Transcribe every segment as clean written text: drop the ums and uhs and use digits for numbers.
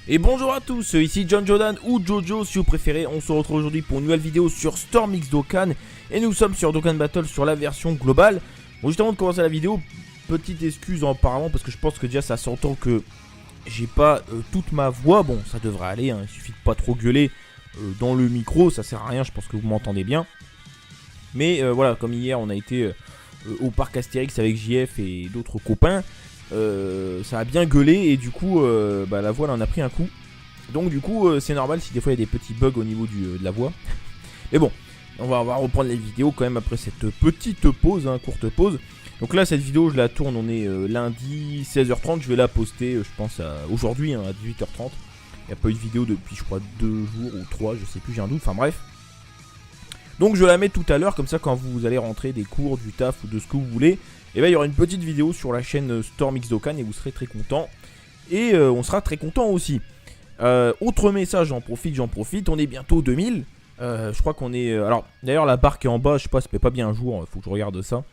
Et bonjour à tous, ici John Jordan ou Jojo si vous préférez. On se retrouve aujourd'hui pour une nouvelle vidéo sur Storm X Dokkan. Et nous sommes sur Dokkan Battle sur la version globale. Bon, juste avant de commencer la vidéo, petite excuse en parlant parce que je pense que déjà ça s'entend que j'ai pas toute ma voix. Bon, ça devrait aller, hein, il suffit de pas trop gueuler dans le micro, ça sert à rien, je pense que vous m'entendez bien. Mais voilà, comme hier on a été au parc Astérix avec JF et d'autres copains. Ça a bien gueulé et du coup la voix elle en a pris un coup. Donc du coup c'est normal si des fois il y a des petits bugs au niveau de la voix. Mais bon, on va reprendre les vidéos quand même après cette petite pause, hein, courte pause. Donc là cette vidéo je la tourne, on est lundi 16h30, je vais la poster je pense aujourd'hui, hein, à 18h30. Il n'y a pas eu de vidéo depuis je crois 2 jours ou 3, je sais plus, j'ai un doute, enfin bref. Donc je la mets tout à l'heure, comme ça quand vous allez rentrer des cours, du taf ou de ce que vous voulez, et bien il y aura une petite vidéo sur la chaîne Storm X Dokkan et vous serez très content. Et on sera très content aussi. Autre message, j'en profite, on est bientôt 2000. Je crois qu'on est... alors d'ailleurs la barre qui est en bas, je sais pas, ça fait pas bien un jour, faut que je regarde ça.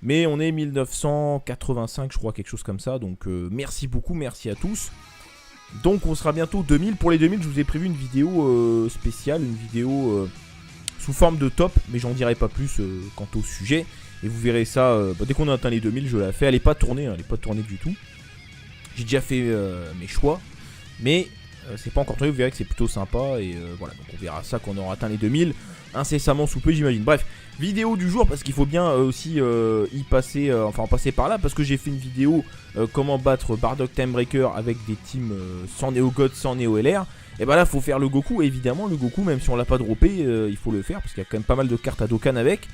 Mais on est 1985 je crois, quelque chose comme ça. Donc merci beaucoup, merci à tous. Donc on sera bientôt 2000. Pour les 2000 je vous ai prévu une vidéo spéciale, une vidéo... sous forme de top, mais j'en dirai pas plus quant au sujet. Et vous verrez ça, dès qu'on a atteint les 2000, je la fais. Elle est pas tournée, hein, elle est pas tournée du tout. J'ai déjà fait mes choix, mais c'est pas encore tourné, vous verrez que c'est plutôt sympa. Et voilà, donc on verra ça quand on aura atteint les 2000, incessamment sous peu j'imagine. Bref, vidéo du jour, parce qu'il faut bien aussi y passer, enfin en passer par là, parce que j'ai fait une vidéo comment battre Bardock Timebreaker avec des teams sans Neo God, sans Neo LR. Et bah là faut faire le Goku, évidemment le Goku même si on l'a pas droppé, il faut le faire parce qu'il y a quand même pas mal de cartes à Dokkan avec.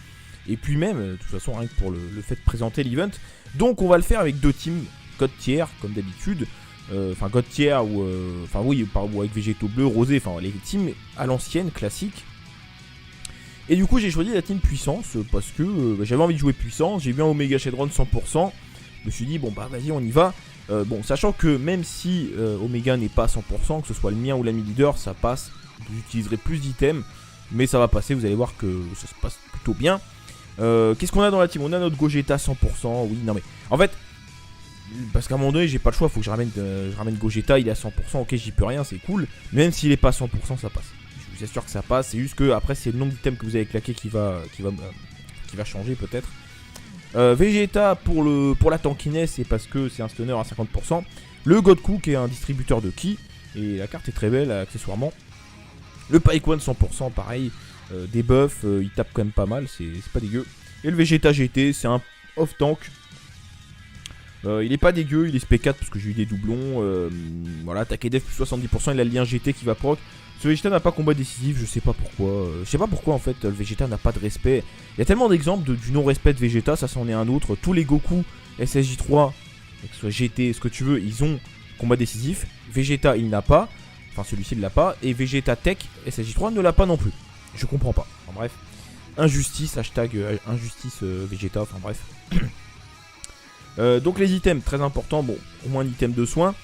Et puis même, de toute façon rien que pour le fait de présenter l'event. Donc on va le faire avec deux teams God tier comme d'habitude. Enfin God tier ou enfin oui, ou avec végétaux bleus, rosés, enfin les teams à l'ancienne, classique. Et du coup j'ai choisi la team puissance parce que j'avais envie de jouer puissance, j'ai vu un Omega Shenron 100%. Je me suis dit bon bah vas-y on y va. Bon, sachant que même si Omega n'est pas à 100%, que ce soit le mien ou l'ami leader, ça passe. J'utiliserai plus d'items, mais ça va passer, vous allez voir que ça se passe plutôt bien. Qu'est-ce qu'on a dans la team? On a notre Gogeta 100%, oui, non mais... En fait, parce qu'à un moment donné, j'ai pas le choix, faut que je ramène Gogeta, il est à 100%, ok, j'y peux rien, c'est cool. Même s'il est pas à 100%, ça passe. Je vous assure que ça passe, c'est juste que après c'est le nombre d'items que vous avez claqué qui va changer peut-être. Vegeta pour la tankiness, c'est parce que c'est un stunner à 50%. Le Godku qui est un distributeur de ki, et la carte est très belle accessoirement. Le Paikwan 100% pareil, des buffs, il tape quand même pas mal, c'est pas dégueu. Et le Vegeta GT, c'est un off-tank. Il est pas dégueu, il est SP4 parce que j'ai eu des doublons. Voilà, attaque def plus 70%, il a le lien GT qui va proc. Ce Vegeta n'a pas combat décisif, je sais pas pourquoi. Je sais pas pourquoi en fait le Vegeta n'a pas de respect. Il y a tellement d'exemples du non-respect de Vegeta, ça c'en est un autre. Tous les Goku, SSJ3, que ce soit GT, ce que tu veux, ils ont combat décisif. Vegeta il n'a pas, enfin celui-ci il l'a pas. Et Vegeta Tech, SSJ3 ne l'a pas non plus. Je comprends pas. Enfin bref. Injustice, hashtag injustice Vegeta, enfin bref. Donc les items, très importants, bon, au moins un item de soin.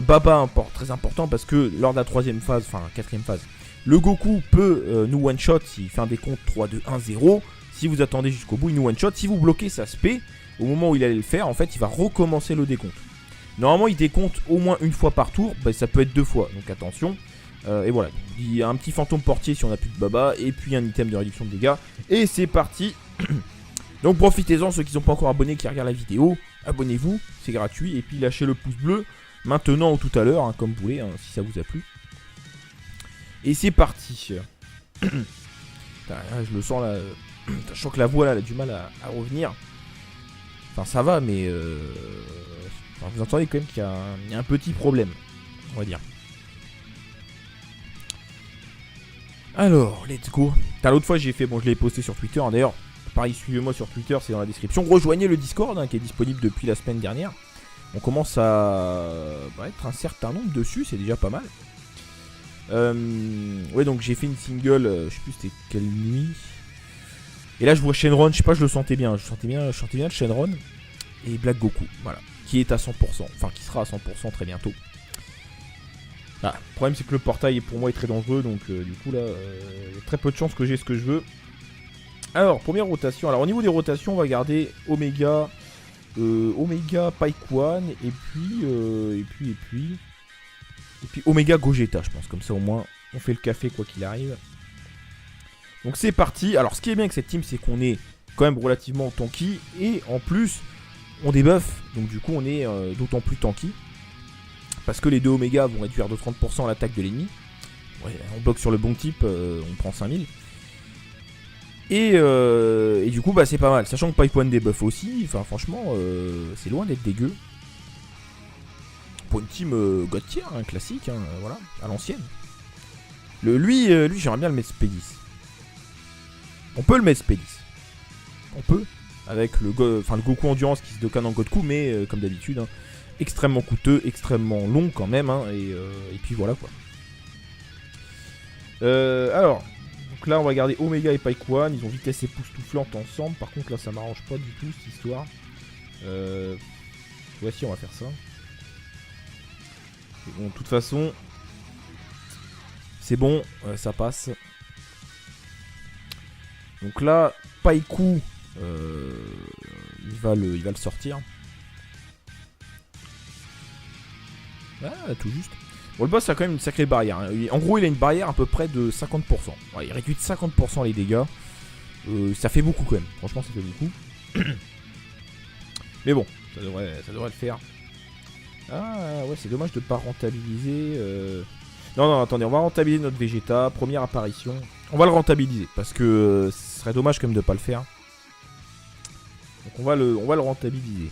Baba, très important parce que lors de la 3ème phase, enfin 4ème phase, le Goku peut nous one-shot s'il fait un décompte 3, 2, 1, 0. Si vous attendez jusqu'au bout, il nous one-shot. Si vous bloquez sa spé, au moment où il allait le faire, en fait, il va recommencer le décompte. Normalement, il décompte au moins une fois par tour, bah, ça peut être 2 fois, donc attention. Et voilà, il y a un petit fantôme portier si on n'a plus de Baba, et puis un item de réduction de dégâts. Et c'est parti. Donc profitez-en, ceux qui ne sont pas encore abonnés, qui regardent la vidéo, abonnez-vous, c'est gratuit, et puis lâchez le pouce bleu. Maintenant ou tout à l'heure, hein, comme vous voulez, hein, si ça vous a plu. Et c'est parti. Putain, je le sens là. Je sens que la voix là, elle a du mal à revenir. Enfin, ça va, mais. Enfin, vous entendez quand même qu'il y a un petit problème, on va dire. Alors, let's go. L'autre fois, j'ai fait. Bon, je l'ai posté sur Twitter. Hein, d'ailleurs, pareil, suivez-moi sur Twitter, c'est dans la description. Rejoignez le Discord hein, qui est disponible depuis la semaine dernière. On commence à être un certain nombre dessus, c'est déjà pas mal. Ouais, donc j'ai fait une single, je sais plus c'était quelle nuit. Et là je vois Shenron, je sais pas, je le sentais bien. Je sentais bien le Shenron. Et Black Goku, voilà. Qui est à 100%, enfin qui sera à 100% très bientôt. Ah, le problème c'est que le portail pour moi est très dangereux, donc du coup là, il y a très peu de chances que j'ai ce que je veux. Alors, première rotation. Alors au niveau des rotations, on va garder Omega... Omega, Paikwan, et puis Et puis Omega Gogeta, je pense. Comme ça, au moins, on fait le café quoi qu'il arrive. Donc c'est parti. Alors ce qui est bien avec cette team, c'est qu'on est quand même relativement tanky. Et en plus, on débuffe. Donc du coup, on est d'autant plus tanky. Parce que les deux Omega vont réduire de 30% l'attaque de l'ennemi. Ouais, on bloque sur le bon type, on prend 5000. Et du coup, bah c'est pas mal. Sachant que Pipe One débuff aussi. Enfin, franchement, c'est loin d'être dégueu. Pour une team God tier, hein, classique, hein, voilà, à l'ancienne. Lui j'aimerais bien le mettre SP10. On peut le mettre SP10. On peut. Avec le Goku Endurance qui se docane en Godku, mais comme d'habitude, hein, extrêmement coûteux, extrêmement long quand même. Hein, et puis voilà quoi. Alors, donc là on va garder Omega et Pike One. Ils ont vitesse époustouflante ensemble. Par contre là ça m'arrange pas du tout cette histoire. Voici, on va faire ça. Bon, de toute façon, c'est bon, ça passe. Donc là, Paiku, il va le sortir. Ah, tout juste. Bon, le boss a quand même une sacrée barrière. Hein. En gros, il a une barrière à peu près de 50%. Ouais, il réduit de 50% les dégâts. Ça fait beaucoup quand même. Franchement, ça fait beaucoup. Mais bon, ça devrait le faire. Ah ouais, c'est dommage de ne pas rentabiliser. Non, attendez, on va rentabiliser notre Vegeta. Première apparition. On va le rentabiliser parce que ce serait dommage quand même de ne pas le faire. Donc on va le rentabiliser.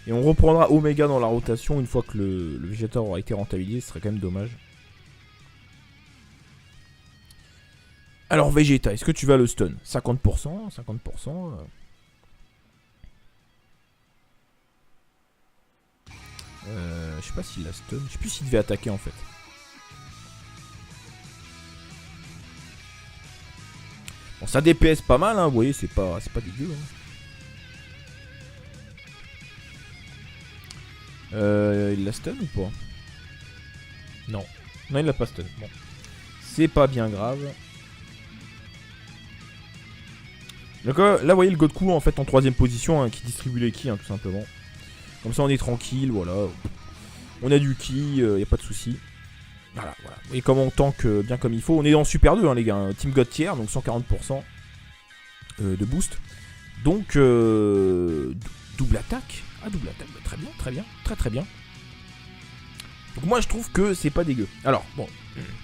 Et on reprendra Omega dans la rotation une fois que le Vegeta aura été rentabilisé. Ce serait quand même dommage. Alors Vegeta, est-ce que tu vas le stun? 50%, 50%. Je sais pas s'il la stun. Je sais plus s'il devait attaquer en fait. Bon, ça DPS pas mal, hein, vous voyez, c'est pas dégueu. Hein. Il la stun ou pas? Non. Non, il l'a pas stun. Bon. C'est pas bien grave. Donc là, vous voyez le Godku en fait en 3ème position hein, qui distribue les ki, hein, tout simplement. Comme ça on est tranquille, voilà. On a du ki, y a pas de souci. Voilà. Et comme on tank bien comme il faut. On est en Super 2 hein, les gars, hein, Team God Tier, donc 140% de boost. Donc double attaque. Ah double attaque, bah, très bien, très bien. Donc moi je trouve que c'est pas dégueu. Alors bon,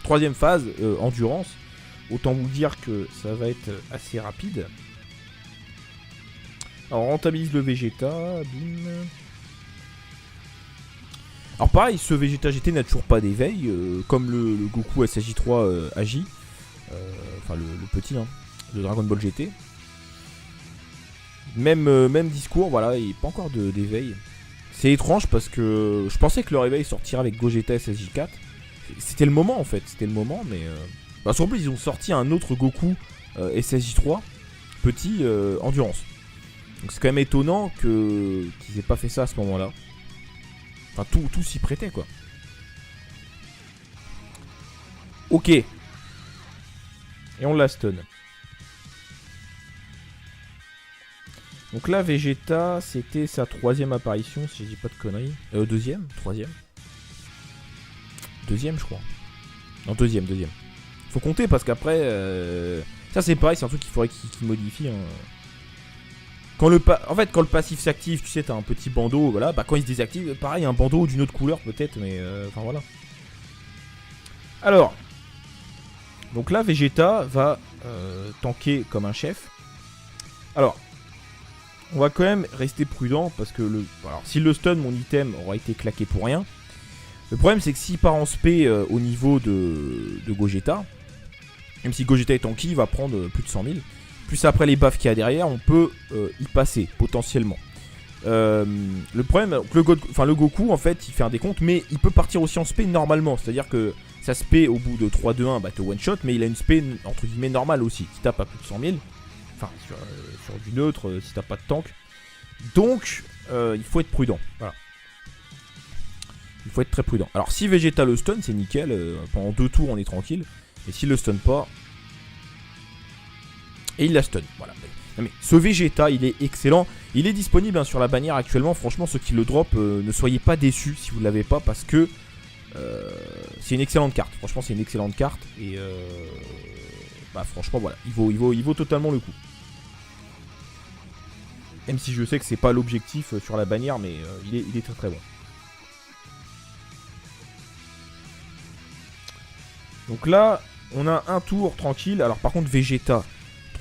3ème phase, endurance. Autant vous dire que ça va être assez rapide. Alors on rentabilise le Vegeta, bim. Alors pareil, ce Vegeta GT n'a toujours pas d'éveil, comme le Goku SSJ3 agit. Enfin le petit, hein, de Dragon Ball GT. Même discours, voilà, il n'y a pas encore d'éveil. C'est étrange parce que je pensais que le réveil sortirait avec Gogeta SSJ4. C'était le moment en fait, mais... Parce qu'en plus ils ont sorti un autre Goku SSJ3, petit, endurance. Donc c'est quand même étonnant qu'ils aient pas fait ça à ce moment-là. Enfin tout s'y prêtait quoi. Ok. Et on la stun. Donc là Vegeta c'était sa 3ème apparition si je dis pas de conneries. 2ème, 3ème. 2ème je crois. Non 2ème. Faut compter parce qu'après ça c'est pareil, c'est un truc qu'il faudrait qu'il modifie. Hein. Quand le passif s'active, tu sais, t'as un petit bandeau, voilà, bah quand il se désactive, pareil, un bandeau d'une autre couleur peut-être, mais enfin voilà. Alors, donc là, Vegeta va tanker comme un chef. Alors, on va quand même rester prudent parce que alors, s'il le stun, mon item aura été claqué pour rien. Le problème, c'est que s'il part en spé au niveau de Gogeta, même si Gogeta est tanky, il va prendre plus de 100 000. Plus après les buffs qu'il y a derrière, on peut y passer potentiellement. Le problème, le Goku en fait, il fait un décompte, mais il peut partir aussi en spé normalement. C'est-à-dire que ça spé au bout de 3-2-1, bah te one shot, mais il a une spé entre guillemets normale aussi. Si t'as pas plus de 100 000, enfin sur du neutre, si t'as pas de tank. Donc il faut être prudent. Voilà. Il faut être très prudent. Alors si Vegeta le stun, c'est nickel. Pendant 2 tours, on est tranquille. Et s'il le stun pas. Et il la stun, voilà. Non mais ce Vegeta, il est excellent. Il est disponible hein, sur la bannière actuellement. Franchement, ceux qui le drop, ne soyez pas déçus si vous ne l'avez pas parce que c'est une excellente carte. Franchement, c'est une excellente carte. Et bah franchement, voilà, il vaut totalement le coup. Même si je sais que c'est pas l'objectif sur la bannière, mais il est très très bon. Donc là, on a un tour tranquille. Alors par contre, Vegeta,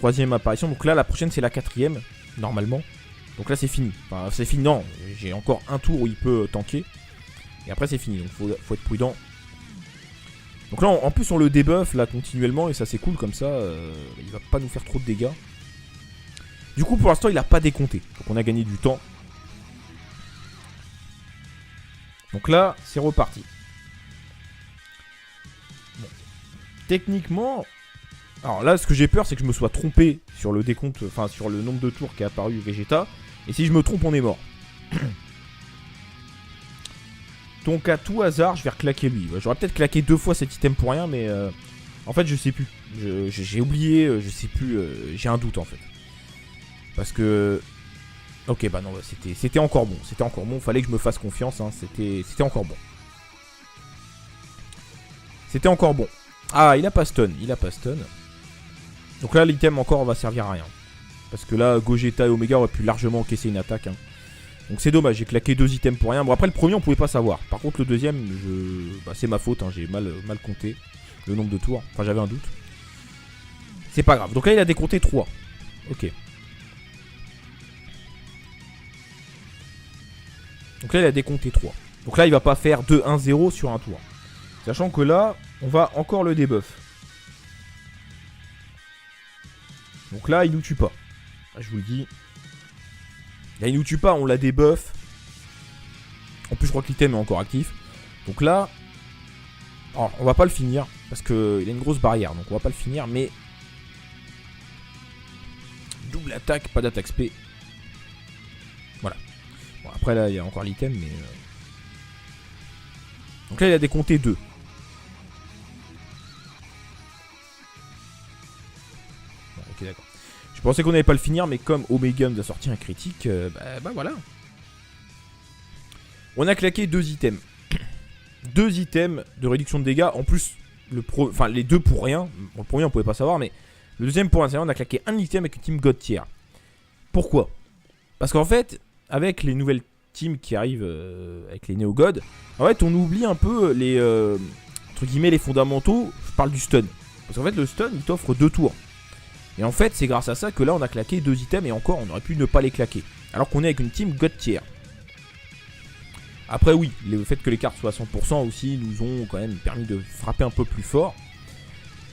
3ème apparition. Donc là, la prochaine, c'est la 4ème, normalement. Donc là, c'est fini. Enfin, c'est fini, non. J'ai encore un tour où il peut tanker. Et après, c'est fini. Donc faut être prudent. Donc là, en plus, on le debuff là continuellement. Et ça, c'est cool comme ça. Il va pas nous faire trop de dégâts. Du coup, pour l'instant, il n'a pas décompté. Donc on a gagné du temps. Donc là, c'est reparti. Bon. Techniquement... Alors là, ce que j'ai peur, c'est que je me sois trompé sur le décompte, enfin sur le nombre de tours qui a apparu Vegeta. Et si je me trompe, on est mort. Donc à tout hasard, je vais reclaquer lui. J'aurais peut-être claqué 2 fois cet item pour rien, mais en fait, je sais plus. J'ai oublié, je sais plus, j'ai un doute en fait. Parce que... Ok, bah non, c'était encore bon. C'était encore bon, fallait que je me fasse confiance, hein. C'était encore bon. C'était encore bon. Ah, il a pas stun, Donc là, l'item encore va servir à rien. Parce que là, Gogeta et Omega auraient pu largement encaisser une attaque. Hein. Donc c'est dommage, j'ai claqué 2 items pour rien. Bon, après le premier, on pouvait pas savoir. Par contre, le deuxième, bah, c'est ma faute. Hein. J'ai mal compté le nombre de tours. Enfin, j'avais un doute. C'est pas grave. Donc là, il a décompté 3. Ok. Donc là, il a décompté 3. Donc là, il va pas faire 2-1-0 sur un tour. Sachant que là, on va encore le debuff. Donc là, il nous tue pas. Je vous le dis. Là, il nous tue pas, on la debuff. En plus, je crois que l'item est encore actif. Donc là, alors, on va pas le finir. Parce qu'il a une grosse barrière. Donc on va pas le finir. Mais double attaque, pas d'attaque spé. Voilà. Bon, après, là, il y a encore l'item. Mais donc là, il a décompté 2. Bon, ok, d'accord. Je pensais qu'on n'allait pas le finir, mais comme Omega nous a sorti un critique, bah voilà. On a claqué 2 items. 2 items de réduction de dégâts. En plus, les deux pour rien. Le premier, on pouvait pas savoir, mais le deuxième pour rien, on a claqué un item avec une team God tier. Pourquoi? Parce qu'en fait, avec les nouvelles teams qui arrivent avec les Neo God, en fait, on oublie un peu les entre guillemets les fondamentaux. Je parle du stun. Parce qu'en fait, le stun, il t'offre 2 tours. Et en fait, c'est grâce à ça que là, on a claqué 2 items et encore, on aurait pu ne pas les claquer. Alors qu'on est avec une team God tier. Après, oui, le fait que les cartes soient à 100% aussi nous ont quand même permis de frapper un peu plus fort.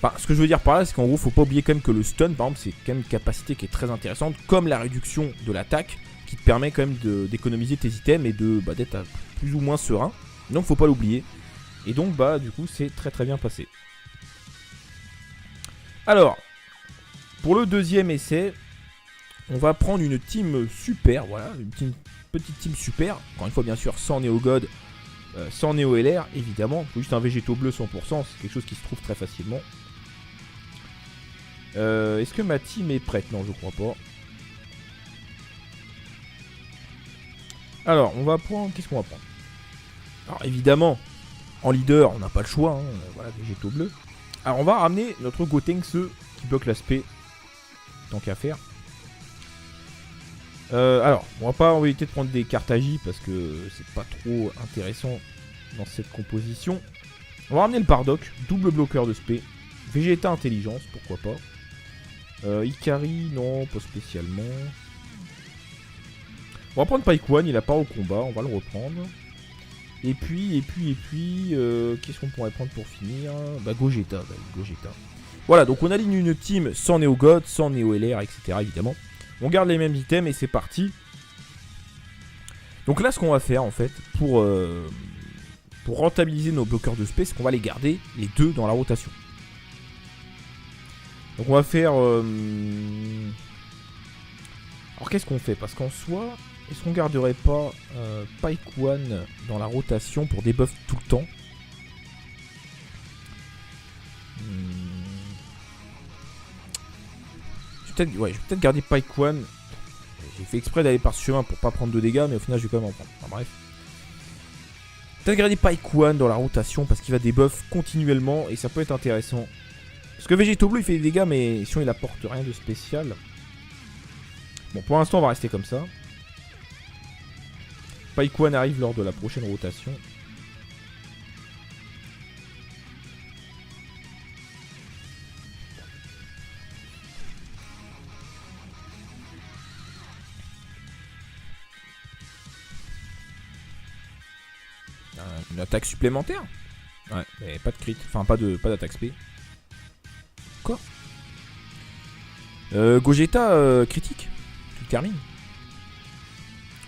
Enfin, ce que je veux dire par là, c'est qu'en gros, faut pas oublier quand même que le stun, par exemple, c'est quand même une capacité qui est très intéressante, comme la réduction de l'attaque, qui te permet quand même d'économiser tes items et d'être plus ou moins serein. Donc, faut pas l'oublier. Et donc, bah, du coup, c'est très très bien passé. Alors... Pour le deuxième essai, on va prendre une team super, voilà, petite team super. Encore une fois, bien sûr, sans Neo God, sans Neo LR, évidemment. Il faut juste un végétaux bleu 100%, c'est quelque chose qui se trouve très facilement. Est-ce que ma team est prête? Non, je crois pas. Alors, on va prendre... Qu'est-ce qu'on va prendre? Alors, évidemment, en leader, on n'a pas le choix, hein, voilà, végétaux bleus. Alors, on va ramener notre Gotenks qui bloque l'aspect. Tant qu'à faire. Alors, on va pas éviter de prendre des cartes AJ parce que c'est pas trop intéressant dans cette composition. On va ramener le Bardock, double bloqueur de spé. Vegeta intelligence, pourquoi pas. Ikari, non, pas spécialement. On va prendre Paikwan, il a pas au combat, on va le reprendre. Et puis, qu'est-ce qu'on pourrait prendre pour finir? Bah, Gogeta, Gogeta. Voilà, donc on aligne une team sans Neo God, sans Neo LR, etc. évidemment. On garde les mêmes items et c'est parti. Donc là, ce qu'on va faire en fait, pour rentabiliser nos bloqueurs de spé, c'est qu'on va les garder les deux dans la rotation. Donc on va faire... Alors qu'est-ce qu'on fait? Parce qu'en soi, est-ce qu'on garderait pas Paikwan dans la rotation pour debuff tout le temps? je vais peut-être garder Pike One. J'ai fait exprès d'aller par ce chemin pour pas prendre de dégâts, mais au final je vais quand même en prendre. Enfin, bref. Peut-être garder Pike One dans la rotation parce qu'il va debuff continuellement et ça peut être intéressant. Parce que Végéto Bleu il fait des dégâts, mais sinon il apporte rien de spécial. Bon, pour l'instant on va rester comme ça. Pike One arrive lors de la prochaine rotation. Une attaque supplémentaire? Ouais, mais pas de crit. Enfin, pas d'attaque spé. Quoi? Gogeta critique. Tu termines.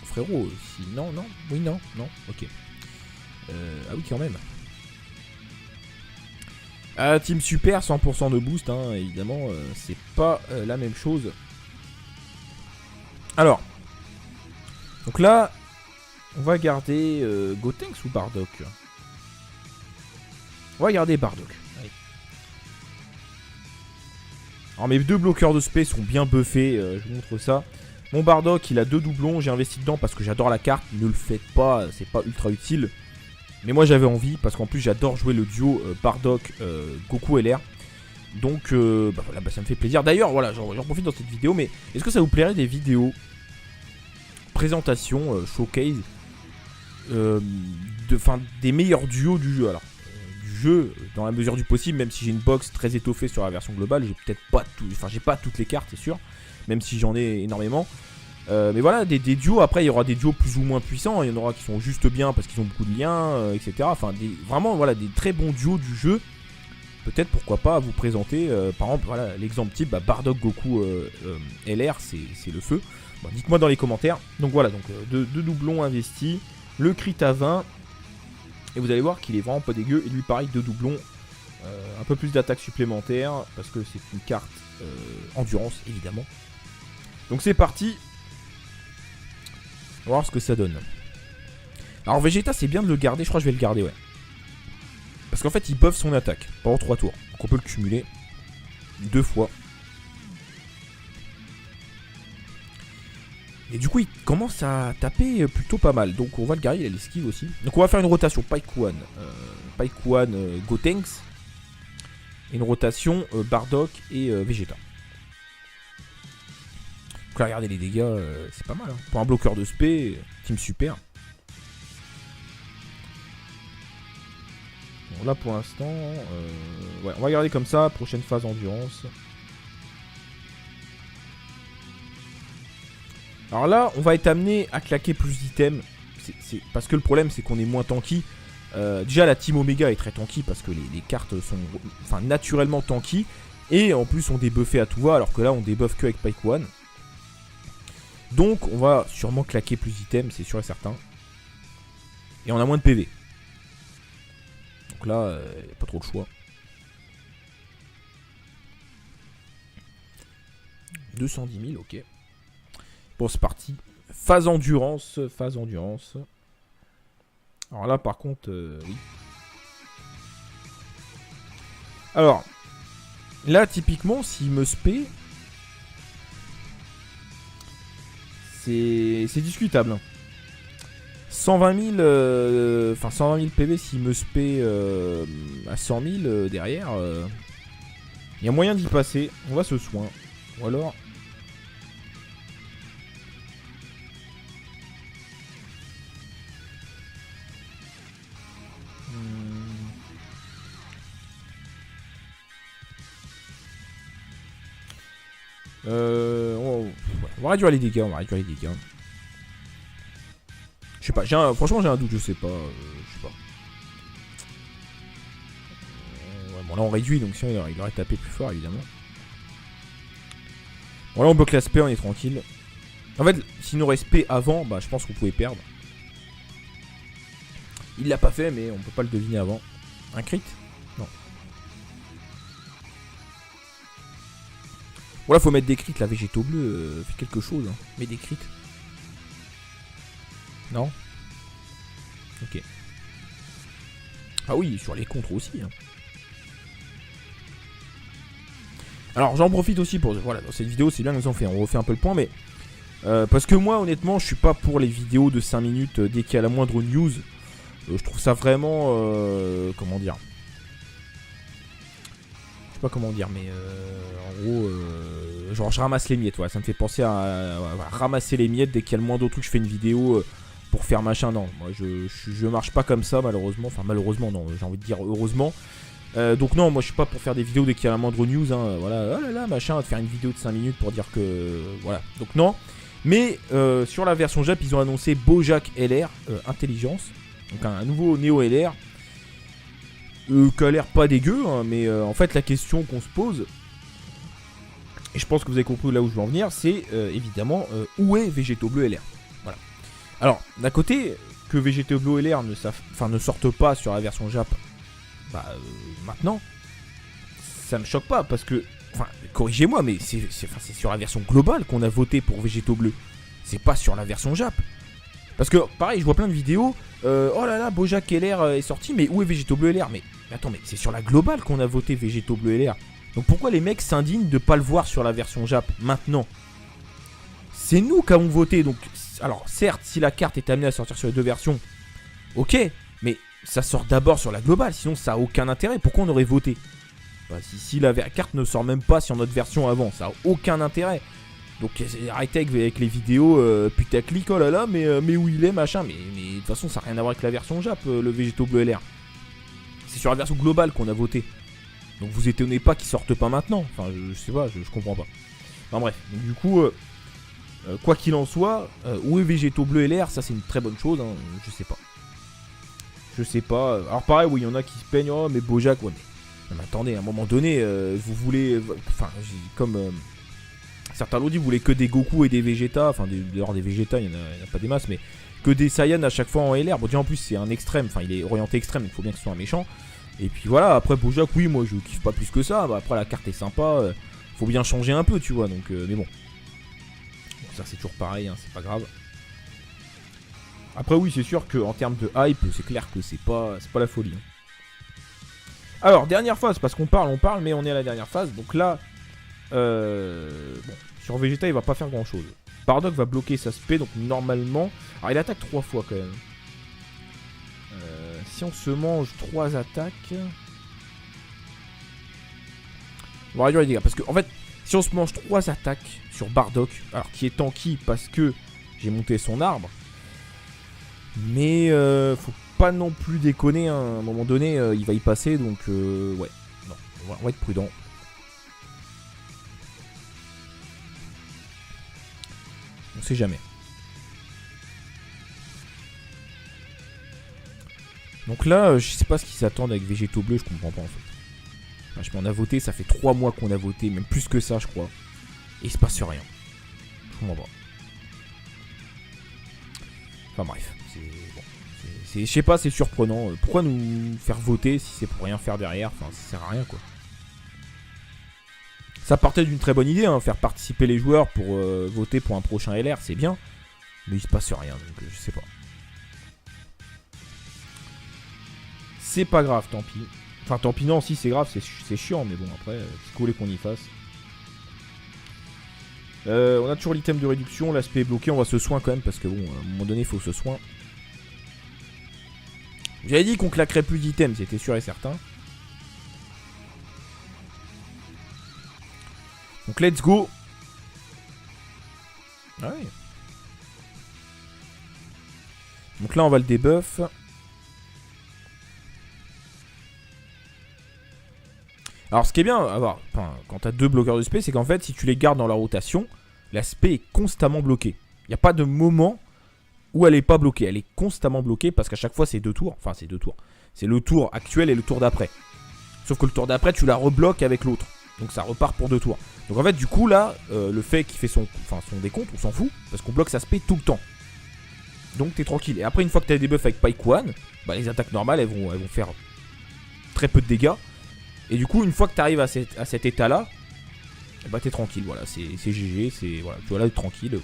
Frérot, si. Non, non. Oui, non, non. Ok. Ah oui, quand même. Ah, Team Super, 100% de boost, hein, évidemment, c'est pas la même chose. Alors. Donc là, on va garder Gotenks ou Bardock? On va garder Bardock. Allez. Alors mes deux bloqueurs de spé sont bien buffés, je vous montre ça. Mon Bardock il a 2 doublons, j'ai investi dedans parce que j'adore la carte. Ne le faites pas, c'est pas ultra utile. Mais moi j'avais envie parce qu'en plus j'adore jouer le duo Bardock Goku LR. Donc voilà, ça me fait plaisir. D'ailleurs voilà, j'en profite dans cette vidéo, mais est-ce que ça vous plairait des vidéos présentation, showcase des meilleurs duos du jeu? Alors du jeu dans la mesure du possible, même si j'ai une box très étoffée sur la version globale, j'ai peut-être pas tout, enfin j'ai pas toutes les cartes c'est sûr, même si j'en ai énormément. Mais voilà, des duos, après il y aura des duos plus ou moins puissants, il y en aura qui sont juste bien parce qu'ils ont beaucoup de liens, etc. Enfin vraiment voilà des très bons duos du jeu. Peut-être pourquoi pas vous présenter, par exemple voilà l'exemple type, Bardock Goku LR c'est le feu. Bon, dites-moi dans les commentaires. Donc voilà, donc deux doublons investis, le crit à 20. Et vous allez voir qu'il est vraiment pas dégueu. Et lui pareil, 2 doublons, un peu plus d'attaque supplémentaire parce que c'est une carte endurance évidemment. Donc c'est parti. On va voir ce que ça donne. Alors Vegeta c'est bien de le garder, je crois que je vais le garder, ouais. Parce qu'en fait il buff son attaque pendant 3 tours. Donc on peut le cumuler 2 fois. Et du coup il commence à taper plutôt pas mal. Donc on va le garder, il a l'esquive aussi. Donc on va faire une rotation Pike One Gotenks. Et une rotation Bardock et Vegeta. Donc là regardez les dégâts, c'est pas mal hein. Pour un bloqueur de spé, Team Super. Bon, là pour l'instant, ouais, on va garder comme ça, prochaine phase endurance. Alors là, on va être amené à claquer plus d'items. Parce que le problème, c'est qu'on est moins tanky. Déjà, la Team Omega est très tanky parce que les cartes sont naturellement tanky. Et en plus, on débuffait à tout va, alors que là, on débuffe que avec Pike One. Donc, on va sûrement claquer plus d'items, c'est sûr et certain. Et on a moins de PV. Donc là, pas trop de choix. 210 000, ok. Bon, c'est parti. Phase endurance. Alors là, par contre, oui. Alors, là, typiquement, s'il me spé, c'est discutable. 120 000, 120 000 PV s'il me spé à 100 000 derrière. Il y a moyen d'y passer. On va se soin. Ou alors... on va réduire les dégâts, Je sais pas, franchement j'ai un doute, je sais pas. Ouais, bon là on réduit, donc sinon il aurait tapé plus fort évidemment. Bon là on bloque l'aspect, on est tranquille. En fait, s'il nous reste P avant, je pense qu'on pouvait perdre. Il l'a pas fait, mais on peut pas le deviner avant. Un crit? Non. Bon là faut mettre des crits, la Végéto Bleu fait quelque chose, hein. Mets des crits. Non. Ok. Ah oui, sur les contres aussi, hein. Alors j'en profite aussi pour, voilà, dans cette vidéo c'est bien que on refait un peu le point, mais parce que moi honnêtement je suis pas pour les vidéos de 5 minutes dès qu'il y a la moindre news. Je trouve ça vraiment, comment dire, je sais pas comment dire, mais en gros, genre je ramasse les miettes, voilà, ça me fait penser à ramasser les miettes dès qu'il y a le moindre truc, je fais une vidéo pour faire machin. Non, moi je marche pas comme ça malheureusement, enfin malheureusement non, j'ai envie de dire heureusement. Donc non, moi je suis pas pour faire des vidéos dès qu'il y a la moindre news, hein, voilà, oh là là, machin, de faire une vidéo de 5 minutes pour dire que, voilà, donc non. Mais sur la version Jap, ils ont annoncé Bojack LR Intelligence, donc un nouveau Neo LR, qui a l'air pas dégueu, hein, mais en fait la question qu'on se pose, et je pense que vous avez compris là où je veux en venir, c'est évidemment où est Végéto Bleu LR. Voilà. Alors, d'un côté, que Végéto Bleu LR ne sorte pas sur la version Jap, maintenant, ça me choque pas parce que, enfin, corrigez-moi, mais c'est sur la version globale qu'on a voté pour Végéto Bleu. C'est pas sur la version Jap. Parce que, pareil, je vois plein de vidéos. Oh là là, Bojack LR est sorti, mais où est Végéto Bleu LR? Mais attends, mais c'est sur la globale qu'on a voté Végéto Bleu LR. Donc pourquoi les mecs s'indignent de pas le voir sur la version Jap maintenant? C'est nous qui avons voté. Donc, alors, certes, si la carte est amenée à sortir sur les deux versions, ok, mais ça sort d'abord sur la globale, sinon ça a aucun intérêt. Pourquoi on aurait voté? Si la carte ne sort même pas sur notre version avant, ça a aucun intérêt. Donc arrêtez avec les vidéos putaclic, oh là là, mais où il est, machin. Mais de toute façon, ça n'a rien à voir avec la version Jap, le Végéto Bleu LR. C'est sur la version globale qu'on a voté. Donc vous étonnez pas qu'il sorte pas maintenant. Enfin, je sais pas, je comprends pas. Enfin bref, donc du coup, quoi qu'il en soit, où est Végéto Bleu LR, ça c'est une très bonne chose, hein, je sais pas. Je sais pas. Alors pareil, oui, il y en a qui se plaignent, oh mais Bojack, ouais, mais attendez, à un moment donné, vous voulez, enfin, comme certains l'ont dit, vous voulez que des Goku et des Vegeta, enfin d'ailleurs des Vegeta, il n'y en a pas des masses, mais que des Saiyan à chaque fois en LR. Bon, déjà en plus c'est un extrême, enfin il est orienté extrême, donc il faut bien que ce soit un méchant. Et puis voilà, après Bojack, oui, moi je kiffe pas plus que ça. Bah, après la carte est sympa, faut bien changer un peu, tu vois, donc mais bon. Ça c'est toujours pareil, hein, c'est pas grave. Après oui, c'est sûr qu'en termes de hype, c'est clair que c'est pas la folie. Hein. Alors, dernière phase, parce qu'on parle, mais on est à la dernière phase. Donc là, bon, sur Vegeta, il va pas faire grand chose. Bardock va bloquer sa spé, donc normalement... Alors il attaque 3 fois quand même. Si on se mange 3 attaques... On va réduire les dégâts, parce que en fait, si on se mange 3 attaques sur Bardock, alors qui est tanky parce que j'ai monté son arbre, mais faut pas non plus déconner, hein. À un moment donné il va y passer, donc ouais, non, on va être prudent. On sait jamais. Donc là je sais pas ce qu'ils s'attendent avec Végéto Bleu, je comprends pas en fait. Franchement, on a voté, ça fait 3 mois qu'on a voté, même plus que ça je crois, et il se passe rien. Je comprends pas. Enfin bref, c'est bon. Je sais pas, c'est surprenant. Pourquoi nous faire voter si c'est pour rien faire derrière? Enfin, ça sert à rien quoi. Ça partait d'une très bonne idée, hein, faire participer les joueurs pour voter pour un prochain LR, c'est bien. Mais il se passe rien, donc je sais pas. C'est pas grave, tant pis. Enfin, tant pis, non, si c'est grave, c'est chiant, mais bon, après, qu'est-ce que vous voulez qu'on y fasse? On a toujours l'item de réduction, l'aspect est bloqué, on va se soin quand même, parce que bon, à un moment donné, il faut se soin. J'avais dit qu'on claquerait plus d'items, c'était sûr et certain. Donc let's go. Ah ouais. Donc là on va le debuff. Alors ce qui est bien, quand tu as 2 bloqueurs de spé, c'est qu'en fait si tu les gardes dans la rotation, la spé est constamment bloquée. Il n'y a pas de moment où elle est pas bloquée. Elle est constamment bloquée parce qu'à chaque fois c'est 2 tours. Enfin c'est 2 tours. C'est le tour actuel et le tour d'après. Sauf que le tour d'après tu la rebloques avec l'autre. Donc ça repart pour 2 tours. Donc en fait du coup là, le fait qu'il fait son décompte, on s'en fout. Parce qu'on bloque sa spé tout le temps. Donc t'es tranquille. Et après une fois que t'as des buffs avec Paikuan, bah, les attaques normales elles vont faire très peu de dégâts. Et du coup une fois que t'arrives à cet état là, bah t'es tranquille. Voilà, c'est GG. Voilà, tu vois là tranquille.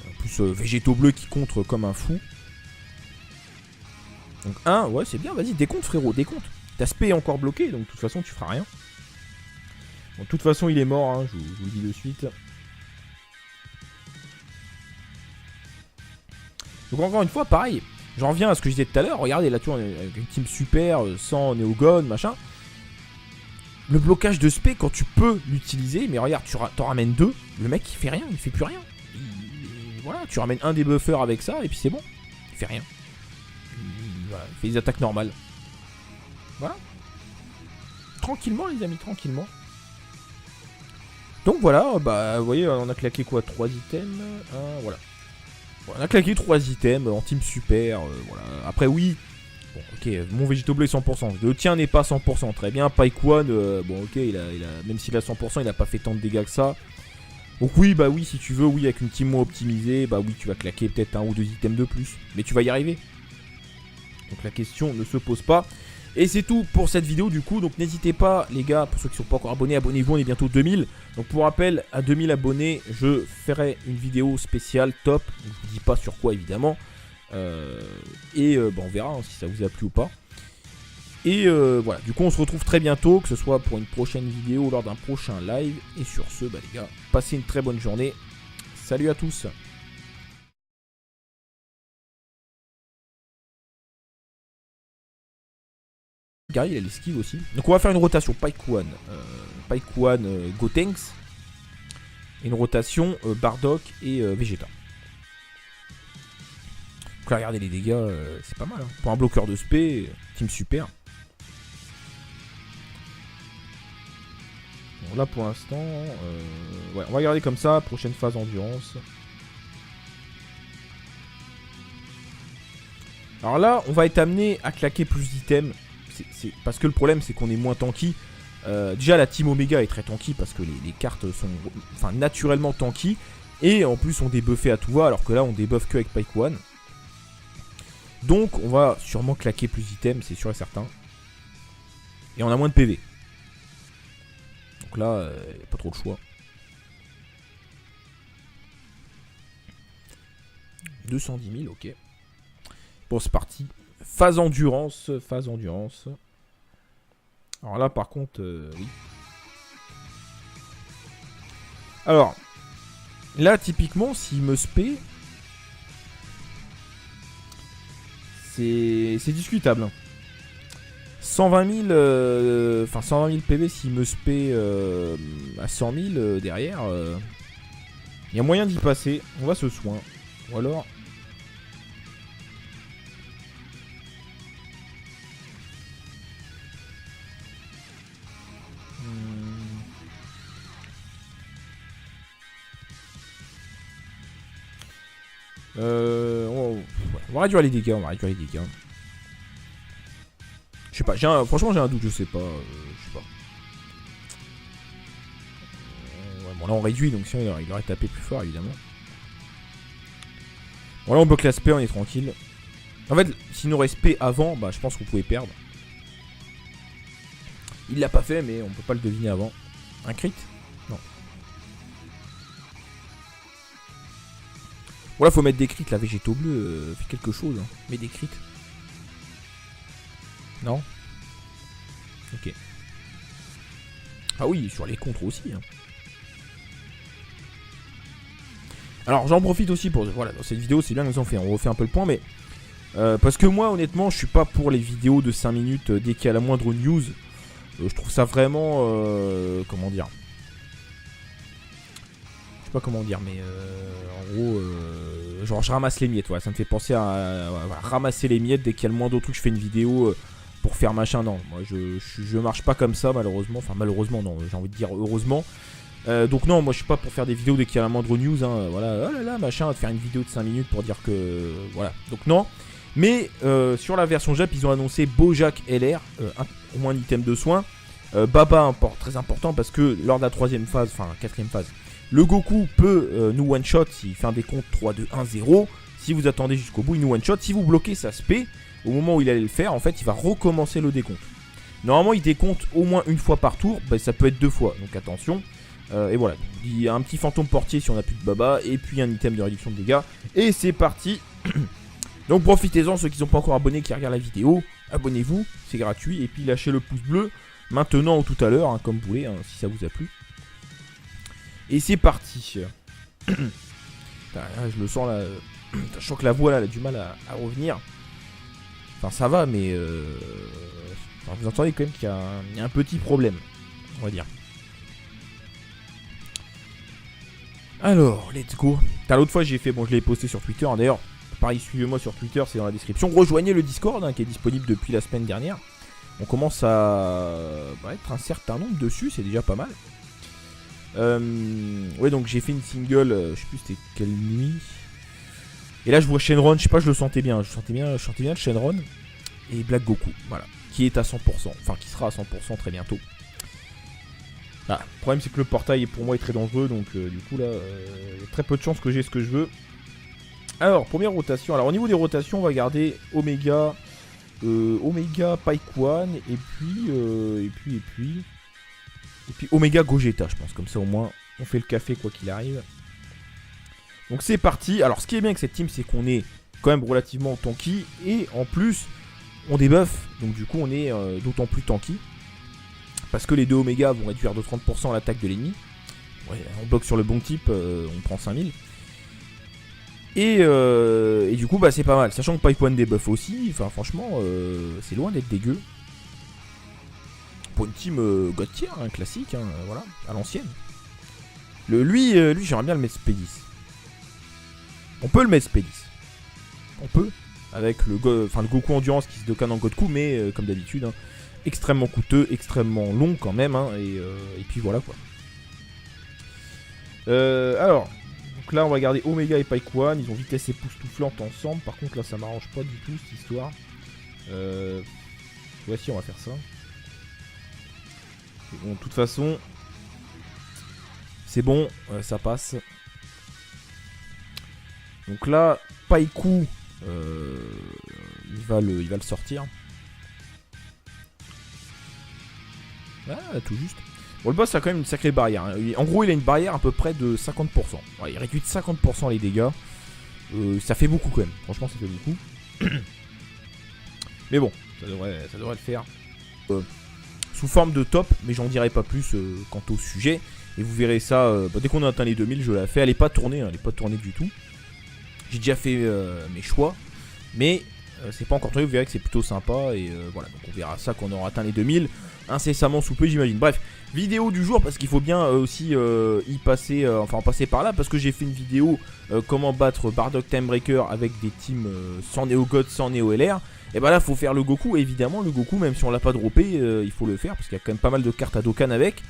En plus Végéto Bleu qui contre comme un fou. Donc 1, ouais c'est bien, vas-y décompte frérot, décompte. Ta spé est encore bloquée, donc de toute façon tu feras rien. Bon, de toute façon, il est mort, hein, je vous le dis de suite. Donc encore une fois, pareil, j'en reviens à ce que je disais tout à l'heure. Regardez, là, tu vois, avec une team super, sans néogone, machin. Le blocage de spé, quand tu peux l'utiliser, mais regarde, tu t'en ramènes 2, le mec, il fait rien, il fait plus rien. Voilà, tu ramènes un des buffers avec ça, et puis c'est bon. Il fait rien. Voilà, il fait des attaques normales. Voilà. Tranquillement, les amis, tranquillement. Donc voilà, bah, vous voyez, on a claqué quoi, 3 items, voilà. On a claqué 3 items en team super, voilà. Après oui, bon ok, mon Vegito Bleu est 100%, le tien n'est pas 100%, très bien. Pike One, bon ok, même s'il a 100%, il a pas fait tant de dégâts que ça. Donc oui, bah oui, si tu veux, oui, avec une team moins optimisée, bah oui, tu vas claquer peut-être 1 ou 2 items de plus, mais tu vas y arriver. Donc la question ne se pose pas. Et c'est tout pour cette vidéo du coup, donc n'hésitez pas les gars, pour ceux qui ne sont pas encore abonnés, abonnez-vous, on est bientôt 2000. Donc pour rappel, à 2000 abonnés, je ferai une vidéo spéciale top, je vous dis pas sur quoi évidemment. Bah, on verra hein, si ça vous a plu ou pas. Et voilà, du coup on se retrouve très bientôt, que ce soit pour une prochaine vidéo ou lors d'un prochain live. Et sur ce, bah les gars, passez une très bonne journée. Salut à tous. Gary il a l'esquive aussi. Donc on va faire une rotation Pike One Gotenks. Et une rotation Bardock et Vegeta. Donc là regardez les dégâts, c'est pas mal hein. Pour un bloqueur de spé, team super. Bon, là pour l'instant, ouais, on va garder comme ça, prochaine phase endurance. Alors là on va être amené à claquer plus d'items. Parce que le problème c'est qu'on est moins tanky. Déjà la team Omega est très tanky parce que les cartes sont naturellement tanky. Et en plus on débuffait à tout va alors que là on débuffe que avec Pike One. Donc on va sûrement claquer plus d'items, c'est sûr et certain. Et on a moins de PV. Donc là, pas trop de choix. 210 000, ok. Bon c'est parti. Phase endurance. Alors là par contre, oui. Alors, là typiquement s'il me spé, c'est discutable. Hein. 120 000, 120 000 PV s'il me spé à 100 000 derrière. Il y a moyen d'y passer, on va se soin. Ou alors... on va réduire les dégâts, Je sais pas, franchement j'ai un doute, je sais pas. Ouais, bon là on réduit, donc sinon il aurait tapé plus fort évidemment. Bon là on bloque l'aspect, on est tranquille. En fait, s'il nous aurait spé avant, bah je pense qu'on pouvait perdre. Il l'a pas fait, mais on peut pas le deviner avant. Un crit? Non. Bon là faut mettre des crits, la Vegito Bleu fait quelque chose. Hein. Mets des crits. Non. Ok. Ah oui, sur les contres aussi. Hein. Alors j'en profite aussi pour... Voilà, dans cette vidéo c'est bien que on refait un peu le point, mais... parce que moi honnêtement je suis pas pour les vidéos de 5 minutes dès qu'il y a la moindre news. Je trouve ça vraiment... comment dire... Je sais pas comment dire, mais en gros, genre je ramasse les miettes, voilà, ça me fait penser à ramasser les miettes dès qu'il y a le moindre truc, je fais une vidéo pour faire machin, non, moi je marche pas comme ça malheureusement, enfin malheureusement non, j'ai envie de dire heureusement. Donc non, moi je suis pas pour faire des vidéos dès qu'il y a la moindre news, hein, voilà, oh là là, machin, de faire une vidéo de 5 minutes pour dire que, voilà, donc non. Mais sur la version Jap, ils ont annoncé Bojack LR, au moins un item de soin, Baba, très important parce que lors de la 3ème phase, enfin 4ème phase, le Goku peut nous one-shot s'il fait un décompte 3, 2, 1, 0. Si vous attendez jusqu'au bout, il nous one-shot. Si vous bloquez sa spé, au moment où il allait le faire, en fait, il va recommencer le décompte. Normalement, il décompte au moins une fois par tour. Bah, ça peut être 2 fois, donc attention. Et voilà, il y a un petit fantôme portier si on n'a plus de Baba. Et puis un item de réduction de dégâts. Et c'est parti. Donc profitez-en, ceux qui ne sont pas encore abonnés, qui regardent la vidéo. Abonnez-vous, c'est gratuit. Et puis lâchez le pouce bleu. maintenant ou tout à l'heure, hein, comme vous voulez, hein, si ça vous a plu. Et c'est parti. Putain, là, je le sens là. Je sens que la voix là, elle a du mal à revenir. Enfin ça va mais enfin, vous entendez quand même qu'il y a un petit problème, on va dire. Alors, let's go. L'autre fois j'ai fait, bon je l'ai posté sur Twitter, hein, d'ailleurs, pareil suivez-moi sur Twitter, c'est dans la description. Rejoignez le Discord hein, qui est disponible depuis la semaine dernière. On commence à être un certain nombre dessus, c'est déjà pas mal. Ouais donc j'ai fait une single, je sais plus c'était quelle nuit. Et là je vois Shenron, je sais pas, je le sentais bien, je sentais bien le Shenron. Et Black Goku, voilà, qui est à 100%, enfin qui sera à 100% très bientôt. Ah, le problème c'est que le portail pour moi est très dangereux, donc du coup là, il y a très peu de chances que j'ai ce que je veux. Alors, première rotation, alors au niveau des rotations, on va garder Omega, Paikuan, et puis Omega Gogeta, je pense, comme ça au moins on fait le café quoi qu'il arrive. Donc c'est parti. Alors ce qui est bien avec cette team, c'est qu'on est quand même relativement tanky, et en plus on débuffe, donc du coup on est d'autant plus tanky. Parce que les deux Omega vont réduire de 30% l'attaque de l'ennemi. Ouais, on bloque sur le bon type, on prend 5000. Et du coup c'est pas mal, sachant que Paikuan débuff aussi, enfin franchement c'est loin d'être dégueu. Pour une team God tier, hein, classique, hein, voilà, à l'ancienne. Lui j'aimerais bien le mettre P10. On peut le mettre P10. On peut. Avec le Goku Endurance qui se docane en Godku, mais comme d'habitude, hein, extrêmement coûteux, extrêmement long quand même, hein, et puis voilà quoi. Alors, donc là on va garder Omega et Paikuan, ils ont vitesse époustouflante ensemble, par contre là ça m'arrange pas du tout cette histoire. Voici, on va faire ça. Bon, de toute façon, c'est bon, ça passe. Donc là, Paiku, il va le sortir. Ah, tout juste. Bon, le boss a quand même une sacrée barrière, hein. En gros, il a une barrière à peu près de 50%. Ouais, il réduit de 50% les dégâts. Ça fait beaucoup quand même. Franchement, ça fait beaucoup. Mais bon, ça devrait le faire. Sous forme de top, mais j'en dirai pas plus quant au sujet. Et vous verrez ça, dès qu'on a atteint les 2000, je la fais. Elle est pas tournée, hein, elle est pas tournée du tout. J'ai déjà fait mes choix, mais c'est pas encore tourné, vous verrez que c'est plutôt sympa. Et voilà, donc on verra ça quand on aura atteint les 2000. Incessamment sous peu, j'imagine. Bref, vidéo du jour, parce qu'il faut bien aussi y passer, enfin passer par là, parce que j'ai fait une vidéo comment battre Bardock Timebreaker avec des teams sans Neo God, sans Neo LR. Et bah là, faut faire le Goku, évidemment, le Goku, même si on l'a pas droppé, il faut le faire, parce qu'il y a quand même pas mal de cartes à Dokkan avec.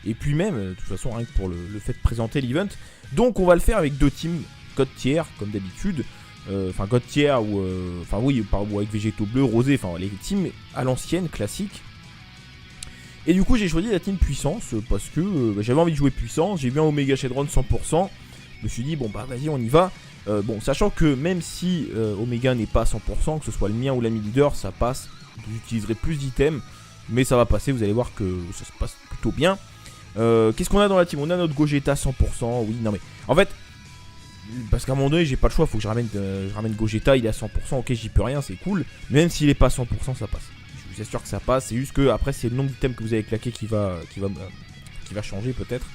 Et puis même, de toute façon, rien que pour le fait de présenter l'event. Donc on va le faire avec deux teams God tier, comme d'habitude. Enfin, God tier, ou enfin oui, ou avec Végétaux bleus, rosés, enfin les teams à l'ancienne, classique. Et du coup j'ai choisi la team puissance parce que j'avais envie de jouer puissance, j'ai vu un Omega Shenron 100%, je me suis dit bon bah vas-y on y va. Bon, sachant que même si Omega n'est pas à 100%, que ce soit le mien ou l'ami leader, ça passe, j'utiliserai plus d'items, mais ça va passer, vous allez voir que ça se passe plutôt bien. Qu'est-ce qu'on a dans la team? On a notre Gogeta 100%, oui, non mais en fait, parce qu'à un moment donné j'ai pas le choix, faut que je ramène Gogeta, il est à 100%, ok j'y peux rien, c'est cool, mais même s'il est pas à 100% ça passe. Je suis sûr que ça passe, c'est juste que après c'est le nombre d'items que vous avez claqué qui va changer peut-être.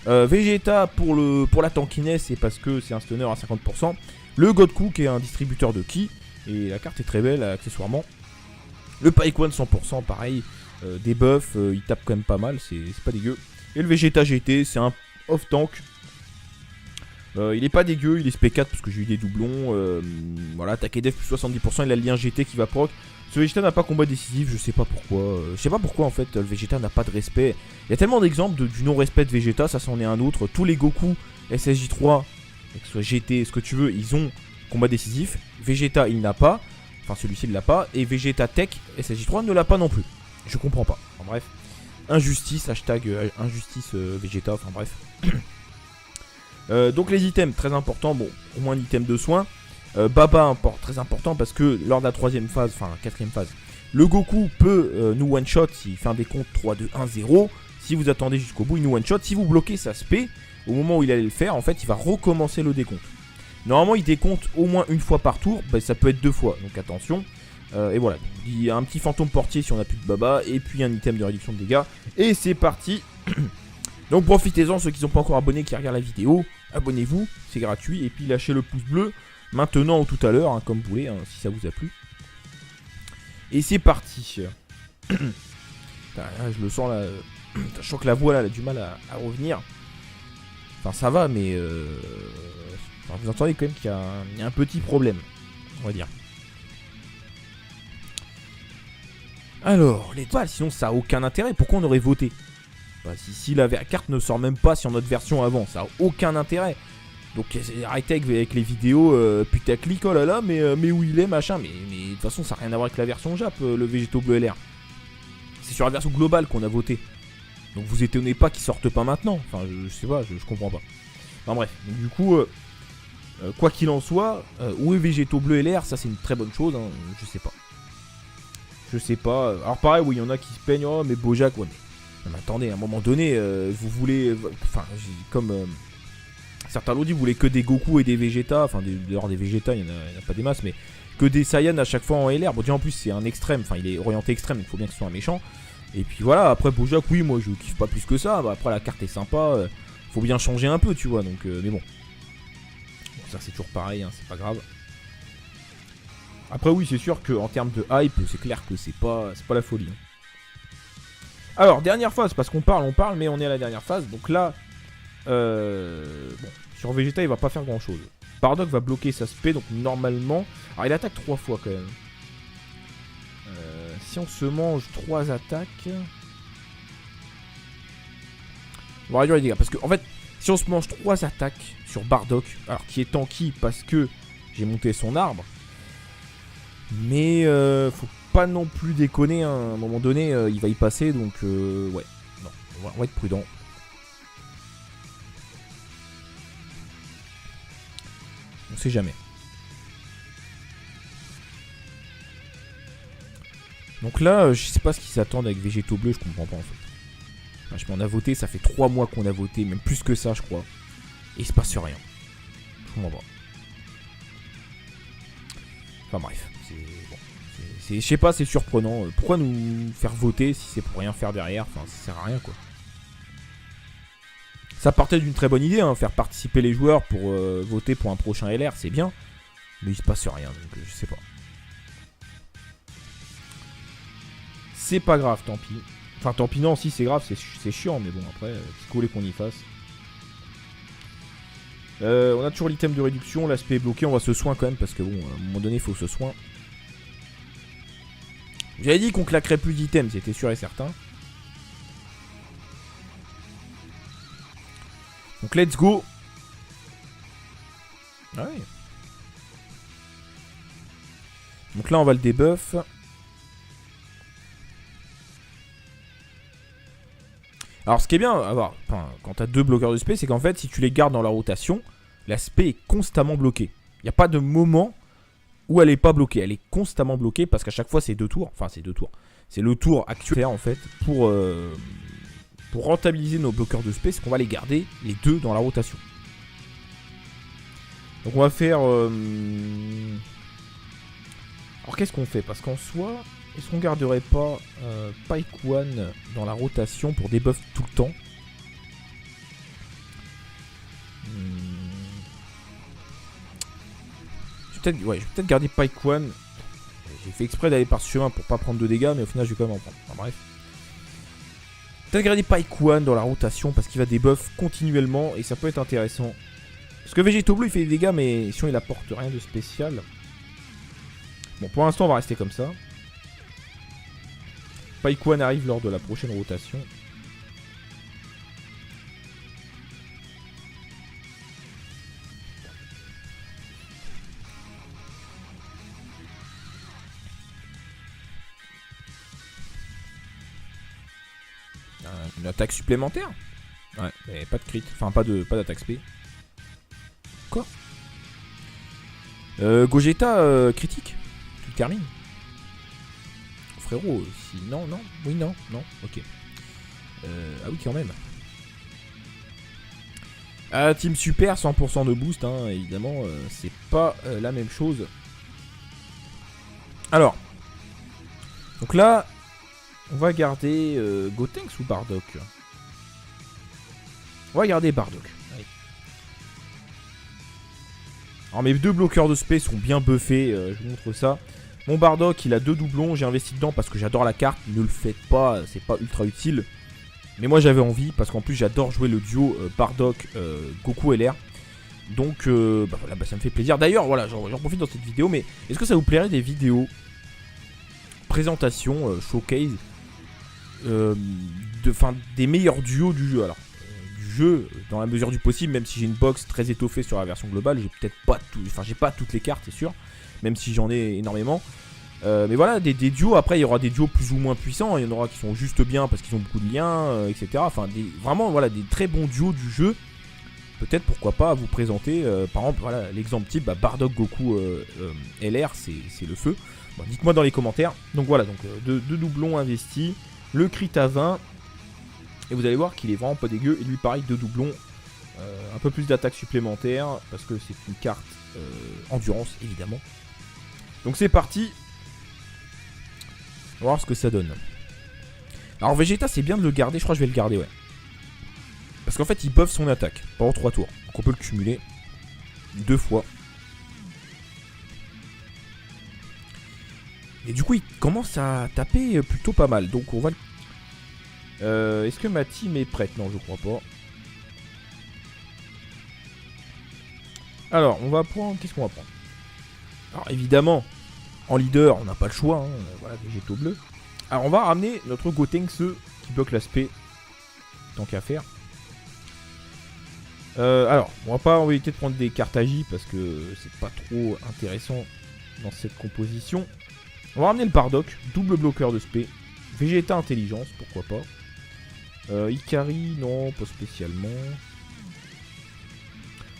Vegeta pour la tankiness, c'est parce que c'est un stunner à 50%. Le Godku qui est un distributeur de ki, et la carte est très belle accessoirement. Le Paikuan 100% pareil, des buffs, il tape quand même pas mal, c'est pas dégueu. Et le Vegeta GT, c'est un off tank. Il est pas dégueu, il est SP4 parce que j'ai eu des doublons. Voilà, attaque et def plus 70%, il a le lien GT qui va proc. Ce Vegeta n'a pas combat décisif, je sais pas pourquoi. Je sais pas pourquoi en fait le Vegeta n'a pas de respect. Il y a tellement d'exemples du non-respect de Vegeta, ça c'en est un autre. Tous les Goku SSJ3, que ce soit GT, ce que tu veux, ils ont combat décisif. Vegeta il n'a pas, enfin celui-ci il l'a pas. Et Vegeta Tech SSJ3 ne l'a pas non plus. Je comprends pas. Enfin bref. Injustice, hashtag injustice Vegeta, enfin bref. Donc les items, très important, bon, au moins un item de soin. Baba, très important parce que lors de la troisième phase, enfin la quatrième phase, le Goku peut nous one-shot s'il fait un décompte 3, 2, 1, 0. Si vous attendez jusqu'au bout, il nous one-shot. Si vous bloquez sa spé, au moment où il allait le faire, en fait, il va recommencer le décompte. Normalement, il décompte au moins une fois par tour, bah, ça peut être deux fois, donc attention. Et voilà, il y a un petit fantôme portier si on n'a plus de baba, et puis un item de réduction de dégâts. Et c'est parti. Donc profitez-en, ceux qui ne sont pas encore abonnés, qui regardent la vidéo, abonnez-vous, c'est gratuit, et puis lâchez le pouce bleu, maintenant ou tout à l'heure, hein, comme vous voulez, hein, si ça vous a plu. Et c'est parti. Putain, là, je le sens là, je sens que la voix là, elle a du mal à revenir. Enfin ça va, mais enfin, vous entendez quand même qu'il y a un petit problème, on va dire. Alors, les balles, sinon ça a aucun intérêt. Pourquoi on aurait voté? Bah, si la carte ne sort même pas sur notre version avant, ça a aucun intérêt. Donc arrêtez avec les vidéos putaclic, oh là là, mais où il est, machin. Mais de toute façon, ça n'a rien à voir avec la version Jap, le Végéto Bleu LR. C'est sur la version globale qu'on a voté. Donc vous étonnez pas qu'il sorte pas maintenant. Enfin, je sais pas, je comprends pas. Enfin bref, donc du coup, quoi qu'il en soit, où est Végéto Bleu LR, ça c'est une très bonne chose, hein, je sais pas. Je sais pas. Alors pareil, oui, il y en a qui se peignent. Oh, mais Bojack, ouais, mais attendez, à un moment donné, vous voulez... Enfin, comme certains l'ont dit, vous voulez que des Goku et des Vegeta. Enfin, dehors des Vegeta, il n'y en a pas des masses, mais que des Saiyan à chaque fois en LR. Bon, déjà, en plus, c'est un extrême. Enfin, il est orienté extrême, donc il faut bien que ce soit un méchant. Et puis voilà, après Bojack, oui, moi, je kiffe pas plus que ça. Bah, après, la carte est sympa. Faut bien changer un peu, tu vois. Donc, mais bon. Ça, c'est toujours pareil, hein, c'est pas grave. Après oui, c'est sûr qu'en termes de hype, c'est clair que c'est pas la folie. Alors, dernière phase, parce qu'on parle, mais on est à la dernière phase. Donc là, bon, sur Vegeta, il va pas faire grand chose. Bardock va bloquer sa spé, donc normalement... Alors il attaque 3 fois quand même. Si on se mange 3 attaques... On va réduire les dégâts, parce que en fait, si on se mange 3 attaques sur Bardock, alors qui est tanky parce que j'ai monté son arbre... Mais faut pas non plus déconner, hein. À un moment donné, il va y passer, donc ouais, non, on va être prudent. On sait jamais. Donc là, je sais pas ce qu'ils s'attendent avec Végéto Bleu, je comprends pas en fait. Franchement, on a voté, ça fait 3 mois qu'on a voté, même plus que ça, je crois. Et il se passe rien. Je comprends pas. Enfin bref, bon. Je sais pas, c'est surprenant. Pourquoi nous faire voter si c'est pour rien faire derrière? Enfin, ça sert à rien quoi. Ça partait d'une très bonne idée, hein, faire participer les joueurs pour voter pour un prochain LR, c'est bien. Mais il se passe rien, donc je sais pas. C'est pas grave, tant pis. Enfin, tant pis, non, si c'est grave, c'est chiant, mais bon, après, qu'est-ce que vous voulez qu'on y fasse? On a toujours l'item de réduction, l'aspect est bloqué, on va se soin quand même parce que bon, à un moment donné il faut se soin. J'avais dit qu'on claquerait plus d'items, c'était sûr et certain. Donc let's go. Ah ouais. Donc là on va le debuff. Alors ce qui est bien, quand tu as 2 bloqueurs de spé, c'est qu'en fait si tu les gardes dans la rotation, la spé est constamment bloquée. Il n'y a pas de moment où elle n'est pas bloquée. Elle est constamment bloquée parce qu'à chaque fois c'est 2 tours. Enfin c'est 2 tours. C'est le tour actuel en fait pour rentabiliser nos bloqueurs de spé, c'est qu'on va les garder les 2 dans la rotation. Donc on va faire... Alors qu'est-ce qu'on fait? Parce qu'en soi... Est-ce qu'on garderait pas Paikwan dans la rotation pour debuff tout le temps? Je vais peut-être garder Paikwan. J'ai fait exprès d'aller par ce chemin pour pas prendre de dégâts, mais au final je vais quand même en prendre. Enfin, bref. Peut-être garder Paikwan dans la rotation parce qu'il va debuff continuellement et ça peut être intéressant. Parce que Végéto Bleu il fait des dégâts, mais si on il apporte rien de spécial. Bon, pour l'instant on va rester comme ça. Paikwan arrive lors de la prochaine rotation. Une attaque supplémentaire? Ouais, mais pas de crit. Enfin, pas d'attaque spé. Quoi? Gogeta critique. Tu termines. Frérot, si... Non, non, oui, non, non, ok. Ah oui, quand même. Team Super, 100% de boost, hein, évidemment, c'est pas la même chose. Alors, Donc là, on va garder Gotenks ou Bardock. On va garder Bardock. Allez. Alors mes deux bloqueurs de spé sont bien buffés, je vous montre ça. Mon Bardock, il a 2 doublons, j'ai investi dedans parce que j'adore la carte. Ne le faites pas, c'est pas ultra utile. Mais moi j'avais envie parce qu'en plus j'adore jouer le duo Bardock Goku LR. Donc voilà, ça me fait plaisir. D'ailleurs voilà, j'en profite dans cette vidéo, mais est-ce que ça vous plairait des vidéos présentation, showcase des meilleurs duos du jeu? Alors du jeu dans la mesure du possible, même si j'ai une box très étoffée sur la version globale, j'ai peut-être pas tout, enfin j'ai pas toutes les cartes c'est sûr, même si j'en ai énormément. Mais voilà, des duos, après il y aura des duos plus ou moins puissants, il y en aura qui sont juste bien parce qu'ils ont beaucoup de liens, etc. Enfin vraiment voilà, des très bons duos du jeu. Peut-être pourquoi pas vous présenter, par exemple voilà l'exemple type, Bardock Goku LR, c'est le feu. Bon, dites-moi dans les commentaires. Donc voilà, donc deux doublons investis, le crit à 20. Et vous allez voir qu'il est vraiment pas dégueu. Et lui pareil, 2 doublons, un peu plus d'attaque supplémentaire, parce que c'est une carte endurance évidemment. Donc c'est parti. On va voir ce que ça donne. Alors Vegeta c'est bien de le garder, je crois que je vais le garder ouais. Parce qu'en fait il buff son attaque pendant 3 tours. Donc on peut le cumuler 2 fois. Et du coup il commence à taper plutôt pas mal. Donc on va... est-ce que ma team est prête? Non je crois pas. Alors on va prendre... Qu'est-ce qu'on va prendre? Alors évidemment en leader on n'a pas le choix hein. Voilà, végétaux bleus. Alors on va ramener notre Gotenks qui bloque l'aspect. Tant qu'à faire. Alors on va pas éviter de prendre des cartes AJ parce que c'est pas trop intéressant dans cette composition. On va ramener le Bardock, double bloqueur de spé. Vegeta intelligence, pourquoi pas. Ikari, non, pas spécialement.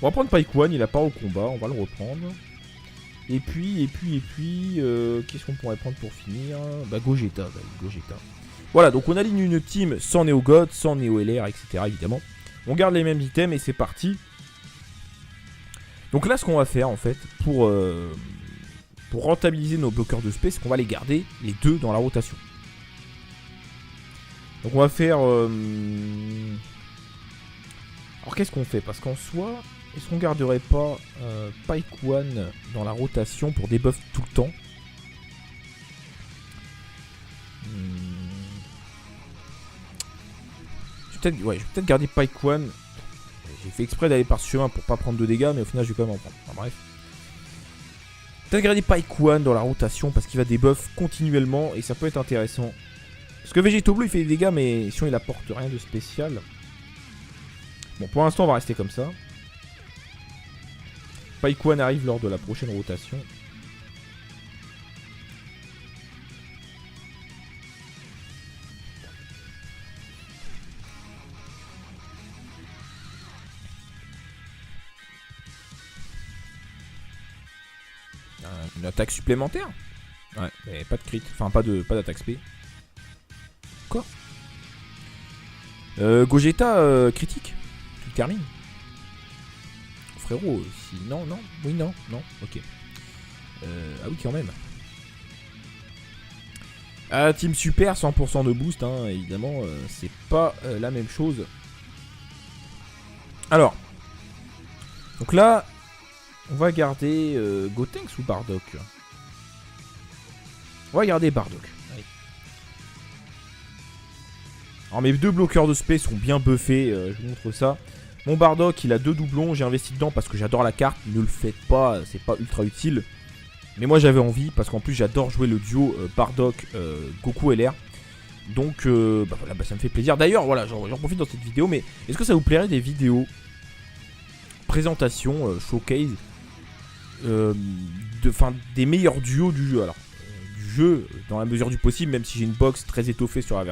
On va prendre Paikwan, il a pas au combat, on va le reprendre. Et puis, qu'est-ce qu'on pourrait prendre pour finir? Gogeta, Gogeta. Voilà, donc on aligne une team sans Neo God, sans Neo LR, etc. évidemment. On garde les mêmes items et c'est parti. Donc là, ce qu'on va faire en fait, pour rentabiliser nos bloqueurs de spé, c'est qu'on va les garder les deux dans la rotation. Donc on va faire... Alors qu'est-ce qu'on fait? Parce qu'en soi, est-ce qu'on garderait pas Paikwan dans la rotation pour debuff tout le temps? Je vais peut-être garder Paikwan. J'ai fait exprès d'aller par ce chemin pour pas prendre de dégâts, mais au final je vais quand même en prendre. Enfin, bref. Peut-être garder Paikwan dans la rotation parce qu'il va debuff continuellement et ça peut être intéressant. Parce que Végéto Bleu il fait des dégâts, mais sinon il apporte rien de spécial. Bon, pour l'instant on va rester comme ça. Paikwan arrive lors de la prochaine rotation. Une attaque supplémentaire? Ouais, mais pas de crit, enfin pas d'attaque spé. Quoi? Gogeta critique. Tu termines. Frérot, si... Non, non, oui, non, non, ok. Ah oui, quand même. Team Super, 100% de boost, hein, évidemment, c'est pas la même chose. Alors. Donc là... On va garder Gotenks ou Bardock? On va garder Bardock. Allez. Alors mes deux bloqueurs de spé sont bien buffés, je vous montre ça. Mon Bardock il a 2 doublons, j'ai investi dedans parce que j'adore la carte. Ne le faites pas, c'est pas ultra utile. Mais moi j'avais envie parce qu'en plus j'adore jouer le duo Bardock Goku LR. Donc voilà, ça me fait plaisir. D'ailleurs voilà, j'en profite dans cette vidéo, mais est-ce que ça vous plairait des vidéos présentation, showcase des meilleurs duos du jeu? Alors du jeu dans la mesure du possible, même si j'ai une box très étoffée sur la version